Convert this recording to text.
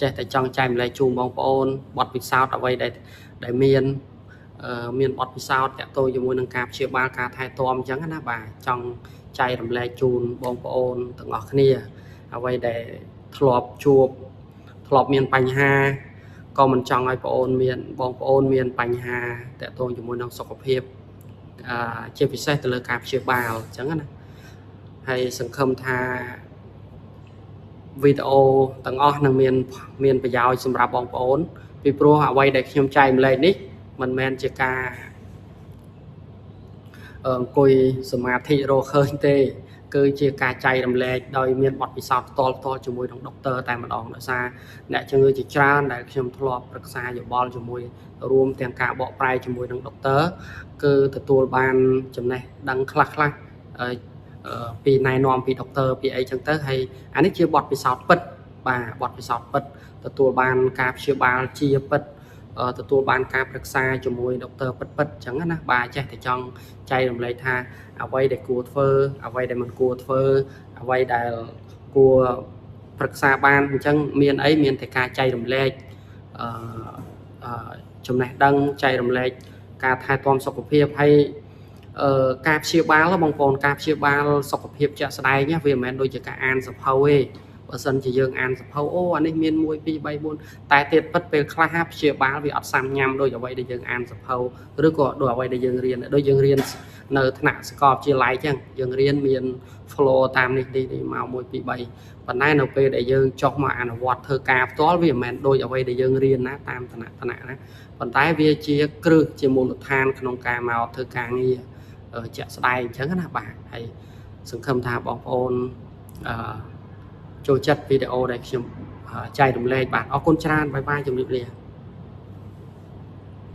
ចេះតែចង់ចែកម្លែកជូនបងប្អូនបទពិសោធន៍អ្វីដែលមានបទពិសោធន៍តាក់ទងជាមួយនឹងការព្យាបាលការថែទាំអញ្ចឹងណាបាទចង់ចែករំលែកជូនបងប្អូនទាំងអស់គ្នាអ្វីដែលធ្លាប់មានបញ្ហាក៏មិនចង់ឲ្យបងប្អូនមានបញ្ហាតាក់ទងជាមួយនឹងសុខភាពជាពិសេសទៅលើការព្យាបាលអញ្ចឹងណាហើយសង្ឃឹមថាវីដេអូទាំងអស់នឹងមានប្រយោជន៍សម្រាប់បងប្អូនពីព្រោះអ្វីដែលខ្ញុំចែកម្លែកនេះមិនមែនជាការអង្គុយសមាធិរកឃើញទេគឺជាការចែករំលែកដោយមានបទពិសោធន៍ផ្ទាល់ជាមួយនឹងដុកទ័រតែម្ដងដោយសារអ្នកជំងឺជាច្រើនដែលខ្ញុំធ្លាប់ប្រឹក្សាយោបល់ជាមួយរួមទាំងការបកប្រែជាមួយនឹងដុកទ័រគឺទទួលបានចំណេះដឹងខ្លះពីណែនាំពីដុកទ័រពីអីចឹងទៅហើយអានេះជាបទពិសោធន៍ពិតបាទបទពិសោធន៍ពិតទទួលបានការព្យាបាលជាពិតទទួលបានការប្រឹក្សាជាមួយដុកទ័រពិតអញ្ចឹងណាបាទចេះតែចង់ចែករំលែកថាអ្វីដែលគួរធ្វើអ្វីដែលមិនគួរធ្វើអ្វីដែលគួរប្រឹក្សាបានអញ្ចឹងមានតែការចែករំលែកចំណេះដឹងចែករំលែកការថែទាំសុខភាពហើយការព្យាបាលបងប្អូនការព្យាបាលសុខភាពជាក់ស្ដែងវាមិនមែនដូចជាការអានសភៅទេបើសិនជាយើងអានសភៅអូអានេះមាន1 2 3 4តែទៀតពិតពេលខ្លះព្យាបាលវាអត់សាំញ៉ាំដូចអ្វីដែលយើងអានសភៅឬក៏ដូចអ្វីដែលយើងរៀនដូចយើងរៀននៅថ្នាក់សាកលវិទ្យាល័យចឹងយើងរៀនមាន flow តាមនេះមក1 2 3ប៉ុន្តែនៅពេលដែលយើងចុះមកអនុវត្តធ្វើការផ្ទាល់វាមិនមែនដូចអ្វីដែលយើងរៀនណាតាមឋានៈណាប៉ុន្តែវាជាគ្រឹះជាមូលដ្ឋានក្នុងការមកធ្វើការងារជាក់ស្ដែងអញ្ចឹងណាបាទហើយសង្ឃឹមថាបងប្អូនចូលចិត្តវីដេអូដែលខ្ញុំចែករំលែកបាទអរគុណច្រើនបាយបាយជម្រាបលា